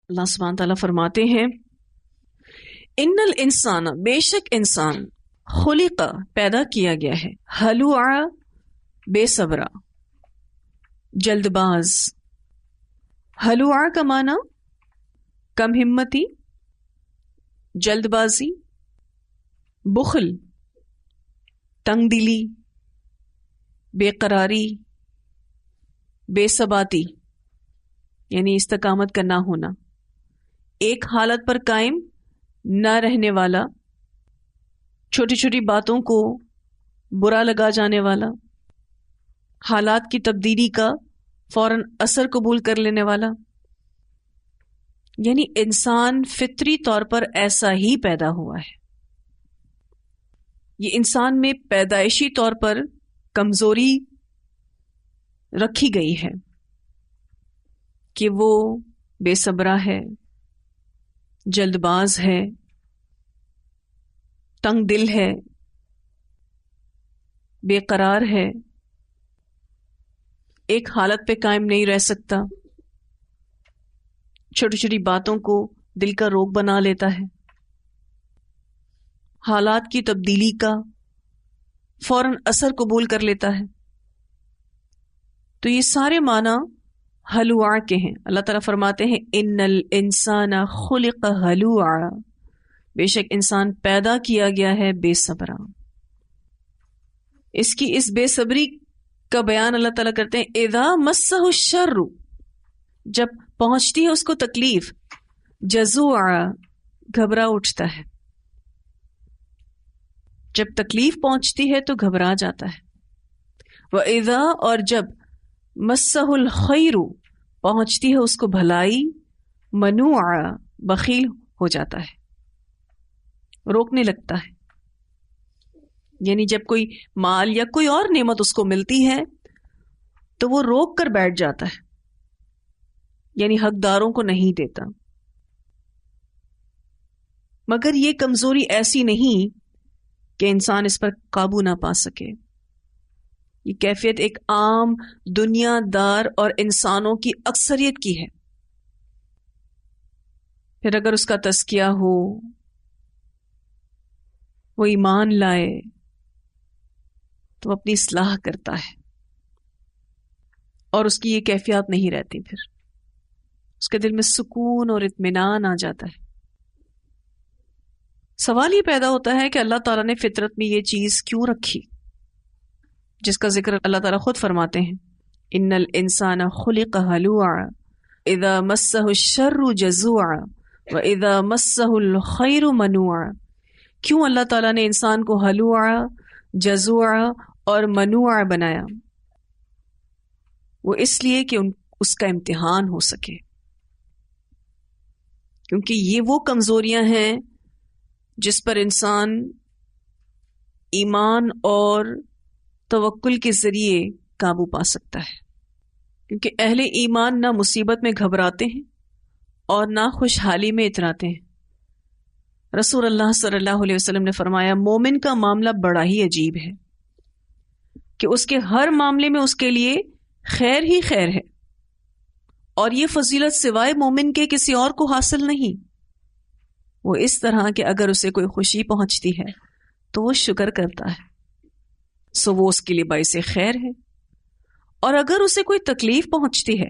اللہ سبحانہ تعالیٰ فرماتے ہیں ان الانسان، بے شک انسان، خلق پیدا کیا گیا ہے، ہلوعا بے صبرا، جلد باز۔ ہلوعا کا معنی کم ہمتی، جلد بازی، بخل، تنگ دلی، بے قراری، بے ثباتی، یعنی استقامت کا نہ ہونا، ایک حالت پر قائم نہ رہنے والا، چھوٹی چھوٹی باتوں کو برا لگا جانے والا، حالات کی تبدیلی کا فوراً اثر قبول کر لینے والا، یعنی انسان فطری طور پر ایسا ہی پیدا ہوا ہے۔ یہ انسان میں پیدائشی طور پر کمزوری رکھی گئی ہے کہ وہ بے صبرا ہے، جلد باز ہے، تنگ دل ہے، بے قرار ہے، ایک حالت پہ قائم نہیں رہ سکتا، چھوٹی چھوٹی باتوں کو دل کا روگ بنا لیتا ہے، حالات کی تبدیلی کا فوراً اثر قبول کر لیتا ہے۔ تو یہ سارے معنی ہلوعا کے ہیں۔ اللہ تعالیٰ فرماتے ہیں ان الانسان خلق ہلوعا، بے شک انسان پیدا کیا گیا ہے بے صبرا۔ اس کی اس بے صبری کا بیان اللہ تعالیٰ کرتے ہیں اذا مسہ الشر، جب پہنچتی ہے اس کو تکلیف، جزوعا، گھبرا اٹھتا ہے، جب تکلیف پہنچتی ہے تو گھبرا جاتا ہے۔ وَإِذَا، اور جب مسہ الخیر، پہنچتی ہے اس کو بھلائی، منوعا، بخیل ہو جاتا ہے، روکنے لگتا ہے۔ یعنی جب کوئی مال یا کوئی اور نعمت اس کو ملتی ہے تو وہ روک کر بیٹھ جاتا ہے، یعنی حقداروں کو نہیں دیتا۔ مگر یہ کمزوری ایسی نہیں کہ انسان اس پر قابو نہ پا سکے۔ یہ کیفیت ایک عام دنیا دار اور انسانوں کی اکثریت کی ہے۔ پھر اگر اس کا تزکیہ ہو، وہ ایمان لائے، تو اپنی اصلاح کرتا ہے، اور اس کی یہ کیفیات نہیں رہتی، پھر اس کے دل میں سکون اور اطمینان آ جاتا ہے۔ سوال یہ پیدا ہوتا ہے کہ اللہ تعالیٰ نے فطرت میں یہ چیز کیوں رکھی، جس کا ذکر اللہ تعالیٰ خود فرماتے ہیں ان الانسان خلق ہلوعا اذا مسہ الشر جزوعا واذا مسہ الخیر منوعا۔ کیوں اللہ تعالیٰ نے انسان کو ہلوعا، جزوعا اور منوعا بنایا؟ وہ اس لیے کہ اس کا امتحان ہو سکے، کیونکہ یہ وہ کمزوریاں ہیں جس پر انسان ایمان اور توکل کے ذریعے قابو پا سکتا ہے۔ کیونکہ اہل ایمان نہ مصیبت میں گھبراتے ہیں اور نہ خوشحالی میں اتراتے ہیں۔ رسول اللہ صلی اللہ علیہ وسلم نے فرمایا مومن کا معاملہ بڑا ہی عجیب ہے کہ اس کے ہر معاملے میں اس کے لیے خیر ہی خیر ہے، اور یہ فضیلت سوائے مومن کے کسی اور کو حاصل نہیں۔ وہ اس طرح کہ اگر اسے کوئی خوشی پہنچتی ہے تو وہ شکر کرتا ہے، سو وہ اس کے لیے باعث خیر ہے، اور اگر اسے کوئی تکلیف پہنچتی ہے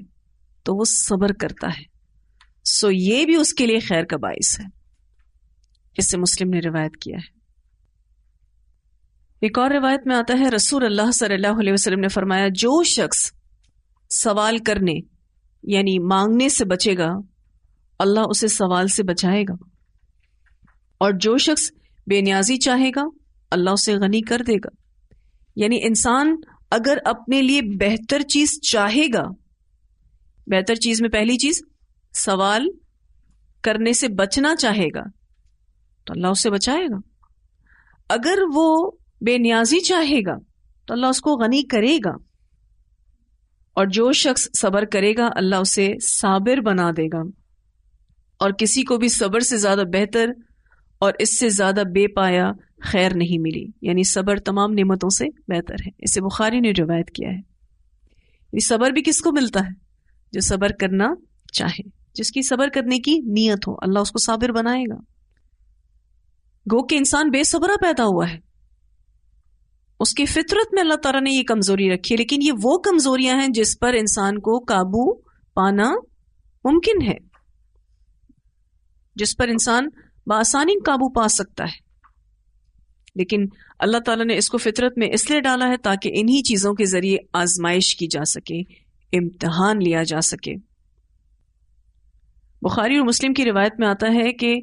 تو وہ صبر کرتا ہے، سو یہ بھی اس کے لیے خیر کا باعث ہے۔ اس سے مسلم نے روایت کیا ہے۔ ایک اور روایت میں آتا ہے رسول اللہ صلی اللہ علیہ وسلم نے فرمایا جو شخص سوال کرنے یعنی مانگنے سے بچے گا اللہ اسے سوال سے بچائے گا، اور جو شخص بے نیازی چاہے گا اللہ اسے غنی کر دے گا۔ یعنی انسان اگر اپنے لیے بہتر چیز چاہے گا، بہتر چیز میں پہلی چیز سوال کرنے سے بچنا چاہے گا تو اللہ اسے بچائے گا۔ اگر وہ بے نیازی چاہے گا تو اللہ اس کو غنی کرے گا، اور جو شخص صبر کرے گا اللہ اسے صابر بنا دے گا۔ اور کسی کو بھی صبر سے زیادہ بہتر اور اس سے زیادہ بے پایا خیر نہیں ملی، یعنی صبر تمام نعمتوں سے بہتر ہے۔ اسے بخاری نے روایت کیا ہے۔ یہ صبر بھی کس کو ملتا ہے؟ جو صبر کرنا چاہے، جس کی صبر کرنے کی نیت ہو اللہ اس کو صابر بنائے گا. گو کہ انسان بے صبرہ پیدا ہوا ہے، اس کی فطرت میں اللہ تعالیٰ نے یہ کمزوری رکھی ہے، لیکن یہ وہ کمزوریاں ہیں جس پر انسان کو قابو پانا ممکن ہے، جس پر انسان بآسانی قابو پا سکتا ہے. لیکن اللہ تعالیٰ نے اس کو فطرت میں اس لیے ڈالا ہے تاکہ انہی چیزوں کے ذریعے آزمائش کی جا سکے، امتحان لیا جا سکے. بخاری اور مسلم کی روایت میں آتا ہے کہ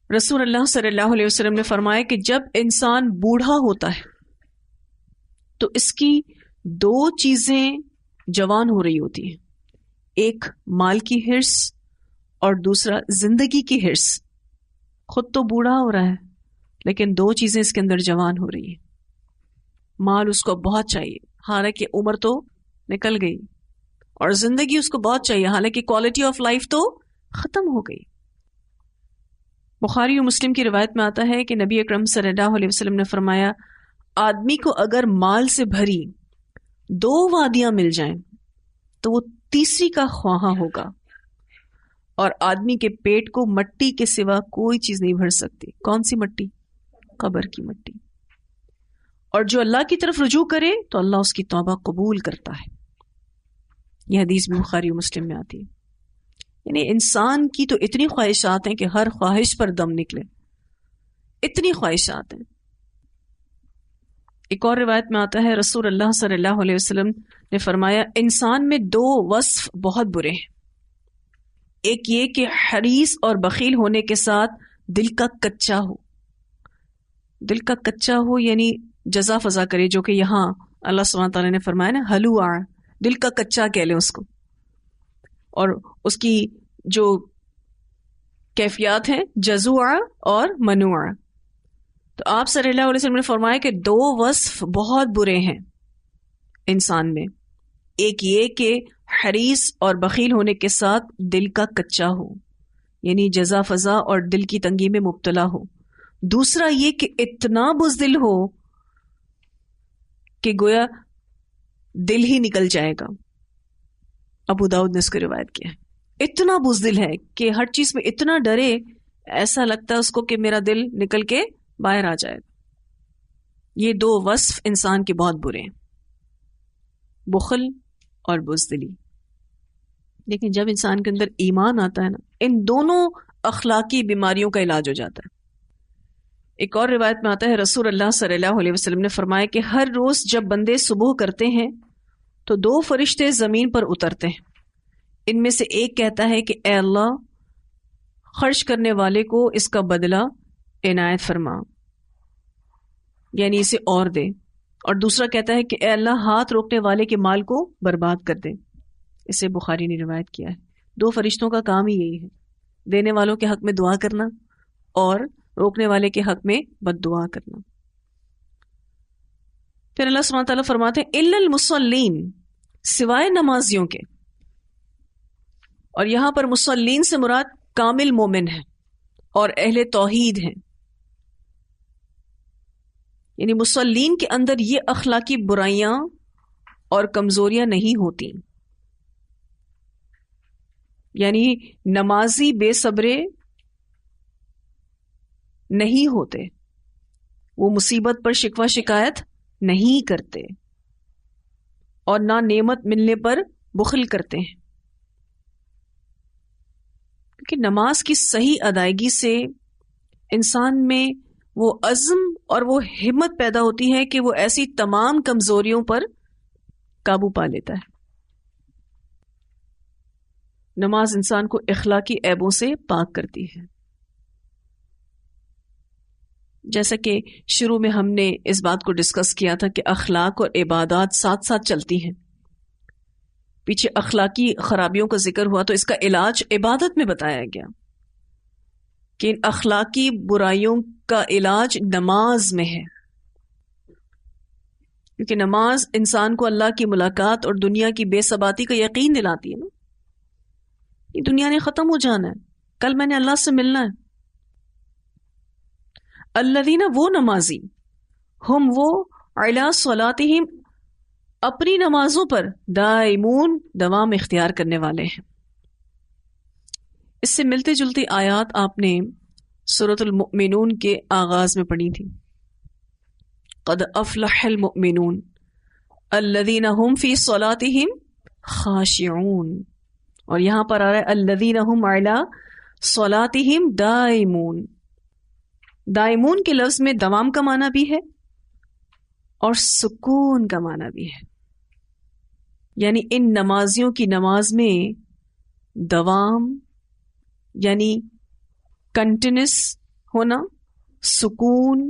رسول اللہ صلی اللہ علیہ وسلم نے فرمایا کہ جب انسان بوڑھا ہوتا ہے تو اس کی دو چیزیں جوان ہو رہی ہوتی ہیں، ایک مال کی حرص اور دوسرا زندگی کی حرص. خود تو بوڑھا ہو رہا ہے لیکن دو چیزیں اس کے اندر جوان ہو رہی ہیں. مال اس کو بہت چاہیے حالانکہ عمر تو نکل گئی، اور زندگی اس کو بہت چاہیے حالانکہ کوالٹی آف لائف تو ختم ہو گئی. بخاری و مسلم کی روایت میں آتا ہے کہ نبی اکرم صلی اللہ علیہ وسلم نے فرمایا آدمی کو اگر مال سے بھری دو وادیاں مل جائیں تو وہ تیسری کا خواہاں ہوگا، اور آدمی کے پیٹ کو مٹی کے سوا کوئی چیز نہیں بھر سکتی. کون سی مٹی؟ قبر کی مٹی. اور جو اللہ کی طرف رجوع کرے تو اللہ اس کی توبہ قبول کرتا ہے. یہ حدیث بھی بخاری و مسلم میں آتی ہے. یعنی انسان کی تو اتنی خواہشات ہیں کہ ہر خواہش پر دم نکلے، اتنی خواہشات ہیں. ایک اور روایت میں آتا ہے رسول اللہ صلی اللہ علیہ وسلم نے فرمایا انسان میں دو وصف بہت برے ہیں. ایک یہ کہ حریص اور بخیل ہونے کے ساتھ دل کا کچا ہو. دل کا کچا ہو یعنی جزا فضا کرے، جو کہ یہاں اللہ سبحانہ تعالیٰ نے فرمایا نا ہلوع، دل کا کچا کہہ لیں اس کو. اور اس کی جو کیفیات ہیں جزوع اور منوع. تو آپ صلی اللہ علیہ وسلم نے فرمایا کہ دو وصف بہت برے ہیں انسان میں. ایک یہ کہ حریص اور بخیل ہونے کے ساتھ دل کا کچا ہو، یعنی جزا فضا اور دل کی تنگی میں مبتلا ہو. دوسرا یہ کہ اتنا بزدل ہو کہ گویا دل ہی نکل جائے گا. ابو داؤد نے اس کو روایت کیا ہے. اتنا بزدل ہے کہ ہر چیز میں اتنا ڈرے، ایسا لگتا ہے اس کو کہ میرا دل نکل کے باہر آ جائے. یہ دو وصف انسان کے بہت برے ہیں، بخل اور بزدلی. لیکن جب انسان کے اندر ایمان آتا ہے نا، ان دونوں اخلاقی بیماریوں کا علاج ہو جاتا ہے. ایک اور روایت میں آتا ہے رسول اللہ صلی اللہ علیہ وسلم نے فرمایا کہ ہر روز جب بندے صبح کرتے ہیں تو دو فرشتے زمین پر اترتے ہیں. ان میں سے ایک کہتا ہے کہ اے اللہ، خرچ کرنے والے کو اس کا بدلہ عنایت فرما، یعنی اسے اور دے. اور دوسرا کہتا ہے کہ اے اللہ، ہاتھ روکنے والے کے مال کو برباد کر دے. اسے بخاری نے روایت کیا ہے. دو فرشتوں کا کام ہی یہی ہے، دینے والوں کے حق میں دعا کرنا اور روکنے والے کے حق میں بد دعا کرنا. پھر اللہ سبحانہ تعالیٰ فرماتے ہیں الا المصلین، سوائے نمازیوں کے. اور یہاں پر مصلین سے مراد کامل مومن ہے اور اہل توحید ہیں. یعنی مصلین کے اندر یہ اخلاقی برائیاں اور کمزوریاں نہیں ہوتی. یعنی نمازی بے صبرے نہیں ہوتے، وہ مصیبت پر شکوہ شکایت نہیں کرتے اور نہ نعمت ملنے پر بخل کرتے ہیں. کیونکہ نماز کی صحیح ادائیگی سے انسان میں وہ عزم اور وہ ہمت پیدا ہوتی ہے کہ وہ ایسی تمام کمزوریوں پر قابو پا لیتا ہے. نماز انسان کو اخلاقی عیبوں سے پاک کرتی ہے. جیسا کہ شروع میں ہم نے اس بات کو ڈسکس کیا تھا کہ اخلاق اور عبادات ساتھ ساتھ چلتی ہیں. پیچھے اخلاقی خرابیوں کا ذکر ہوا تو اس کا علاج عبادت میں بتایا گیا کہ ان اخلاقی برائیوں کا علاج نماز میں ہے. کیونکہ نماز انسان کو اللہ کی ملاقات اور دنیا کی بے ثباتی کا یقین دلاتی ہے نا. یہ دنیا نے ختم ہو جانا ہے، کل میں نے اللہ سے ملنا ہے. الذین، وہ نمازی، ہم وہ علی صلاتہم، اپنی نمازوں پر دائمون، دوام اختیار کرنے والے ہیں. اس سے ملتے جلتی آیات آپ نے سورۃ المؤمنون کے آغاز میں پڑھی تھی. قد افلح المؤمنون الذین هم فی صلاتهم خاشعون، اور یہاں پر آ رہا ہے الذین هم علی صلاتهم دائمون. دائمون کے لفظ میں دوام کا معنی بھی ہے اور سکون کا معنی بھی ہے. یعنی ان نمازیوں کی نماز میں دوام یعنی کنٹینیوس ہونا، سکون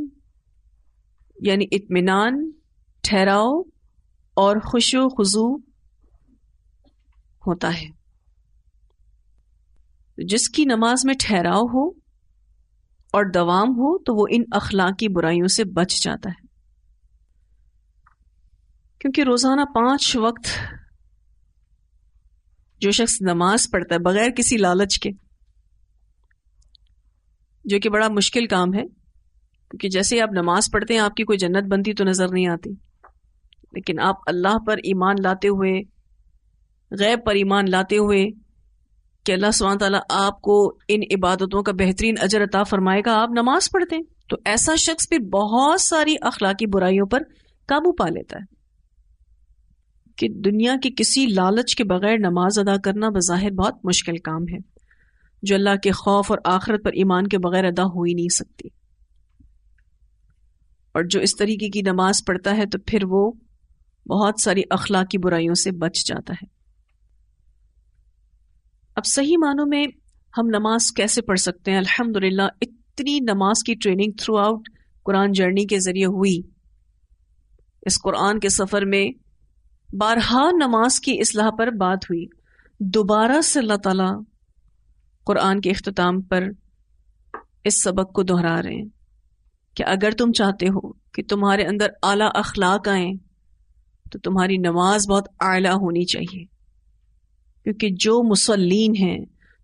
یعنی اطمینان، ٹھہراؤ اور خشوع و خضوع ہوتا ہے. جس کی نماز میں ٹھہراؤ ہو اور دوام ہو تو وہ ان اخلاقی برائیوں سے بچ جاتا ہے. کیونکہ روزانہ 5 وقت جو شخص نماز پڑھتا ہے بغیر کسی لالچ کے، جو کہ بڑا مشکل کام ہے، کیونکہ جیسے آپ نماز پڑھتے ہیں آپ کی کوئی جنت بنتی تو نظر نہیں آتی، لیکن آپ اللہ پر ایمان لاتے ہوئے، غیب پر ایمان لاتے ہوئے کہ اللہ سبحانہ تعالیٰ آپ کو ان عبادتوں کا بہترین اجر عطا فرمائے گا، آپ نماز پڑھتے ہیں، تو ایسا شخص پھر بہت ساری اخلاقی برائیوں پر قابو پا لیتا ہے. کہ دنیا کی کسی لالچ کے بغیر نماز ادا کرنا بظاہر بہت مشکل کام ہے، جو اللہ کے خوف اور آخرت پر ایمان کے بغیر ادا ہو ہی نہیں سکتی. اور جو اس طریقے کی نماز پڑھتا ہے تو پھر وہ بہت ساری اخلاقی برائیوں سے بچ جاتا ہے. اب صحیح معنوں میں ہم نماز کیسے پڑھ سکتے ہیں؟ الحمدللہ اتنی نماز کی ٹریننگ تھرو آؤٹ قرآن جرنی کے ذریعے ہوئی. اس قرآن کے سفر میں بارہا نماز کی اصلاح پر بات ہوئی. دوبارہ سے اللہ تعالیٰ قرآن کے اختتام پر اس سبق کو دہرا رہے ہیں کہ اگر تم چاہتے ہو کہ تمہارے اندر اعلیٰ اخلاق آئیں تو تمہاری نماز بہت اعلیٰ ہونی چاہیے. کیونکہ جو مصلین ہیں،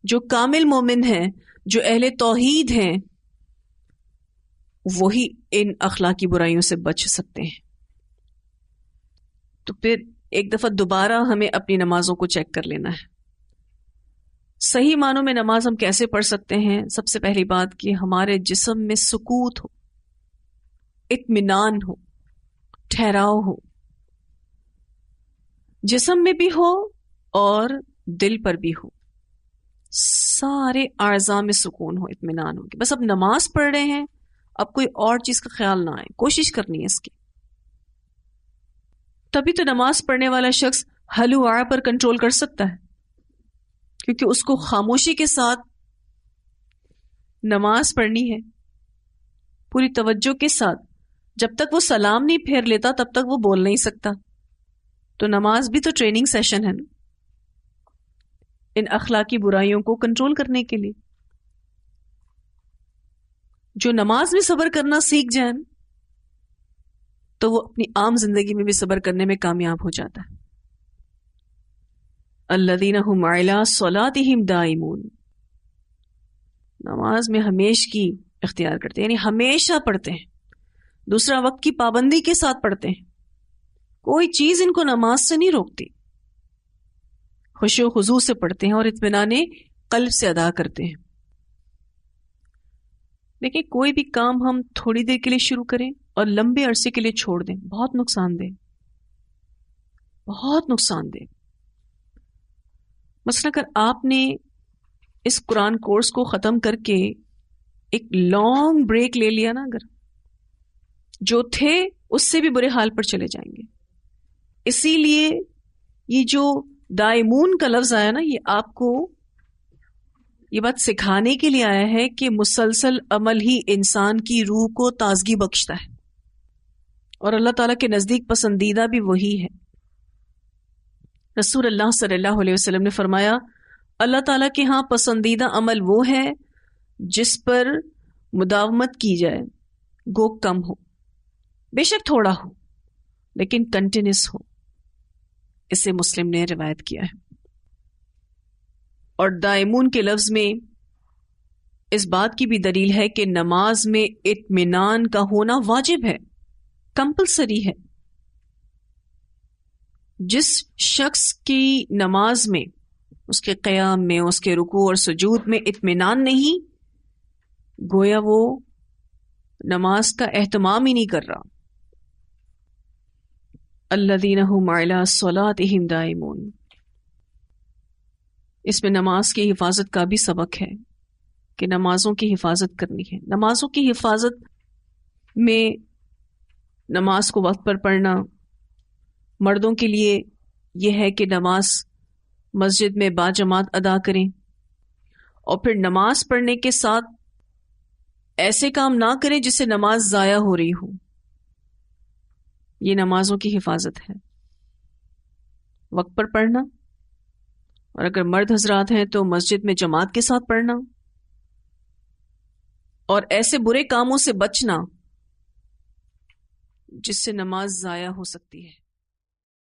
جو کامل مومن ہیں، جو اہل توحید ہیں، وہی ان اخلاقی برائیوں سے بچ سکتے ہیں. تو پھر ایک دفعہ دوبارہ ہمیں اپنی نمازوں کو چیک کر لینا ہے. صحیح معنوں میں نماز ہم کیسے پڑھ سکتے ہیں؟ سب سے پہلی بات کہ ہمارے جسم میں سکوت ہو، اطمینان ہو، ٹھہراؤ ہو، جسم میں بھی ہو اور دل پر بھی ہو. سارے اعضاء میں سکون ہو، اطمینان ہو کہ بس اب نماز پڑھ رہے ہیں، اب کوئی اور چیز کا خیال نہ آئے، کوشش کرنی ہے اس کی. تبھی تو نماز پڑھنے والا شخص ہلو آ پر کنٹرول کر سکتا ہے، کیونکہ اس کو خاموشی کے ساتھ نماز پڑھنی ہے، پوری توجہ کے ساتھ. جب تک وہ سلام نہیں پھیر لیتا تب تک وہ بول نہیں سکتا. تو نماز بھی تو ٹریننگ سیشن ہے نا، ان اخلاقی برائیوں کو کنٹرول کرنے کے لیے. جو نماز میں صبر کرنا سیکھ جائیں تو وہ اپنی عام زندگی میں بھی صبر کرنے میں کامیاب ہو جاتا ہے. الذین هم علی صلاتهم دائمون، نماز میں ہمیشگی اختیار کرتے ہیں، یعنی ہمیشہ پڑھتے ہیں. دوسرا وقت کی پابندی کے ساتھ پڑھتے ہیں، کوئی چیز ان کو نماز سے نہیں روکتی. خشوع و خضوع سے پڑھتے ہیں اور اطمینان قلب سے ادا کرتے ہیں. دیکھیں کوئی بھی کام ہم تھوڑی دیر کے لیے شروع کریں اور لمبے عرصے کے لیے چھوڑ دیں، بہت نقصان دہ، بہت نقصان دہ. مثلا اگر آپ نے اس قرآن کورس کو ختم کر کے ایک لانگ بریک لے لیا نا، اگر جو تھے اس سے بھی برے حال پر چلے جائیں گے. اسی لیے یہ جو دائمون کا لفظ آیا نا، یہ آپ کو یہ بات سکھانے کے لیے آیا ہے کہ مسلسل عمل ہی انسان کی روح کو تازگی بخشتا ہے، اور اللہ تعالیٰ کے نزدیک پسندیدہ بھی وہی ہے. رسول اللہ صلی اللہ علیہ وسلم نے فرمایا اللہ تعالیٰ کے ہاں پسندیدہ عمل وہ ہے جس پر مداومت کی جائے، گو کم ہو، بے شک تھوڑا ہو لیکن کنٹینیوس ہو. اسے مسلم نے روایت کیا ہے. اور دائمون کے لفظ میں اس بات کی بھی دلیل ہے کہ نماز میں اطمینان کا ہونا واجب ہے، کمپلسری ہے. جس شخص کی نماز میں اس کے قیام میں، اس کے رکوع اور سجود میں اطمینان نہیں، گویا وہ نماز کا اہتمام ہی نہیں کر رہا۔ الذین هم علی صلاتہم دائمون، اس میں نماز کی حفاظت کا بھی سبق ہے کہ نمازوں کی حفاظت کرنی ہے۔ نمازوں کی حفاظت میں نماز کو وقت پر پڑھنا، مردوں کے لیے یہ ہے کہ نماز مسجد میں باجماعت ادا کریں، اور پھر نماز پڑھنے کے ساتھ ایسے کام نہ کریں جس سے نماز ضائع ہو رہی ہو۔ یہ نمازوں کی حفاظت ہے، وقت پر پڑھنا، اور اگر مرد حضرات ہیں تو مسجد میں جماعت کے ساتھ پڑھنا، اور ایسے برے کاموں سے بچنا جس سے نماز ضائع ہو سکتی ہے۔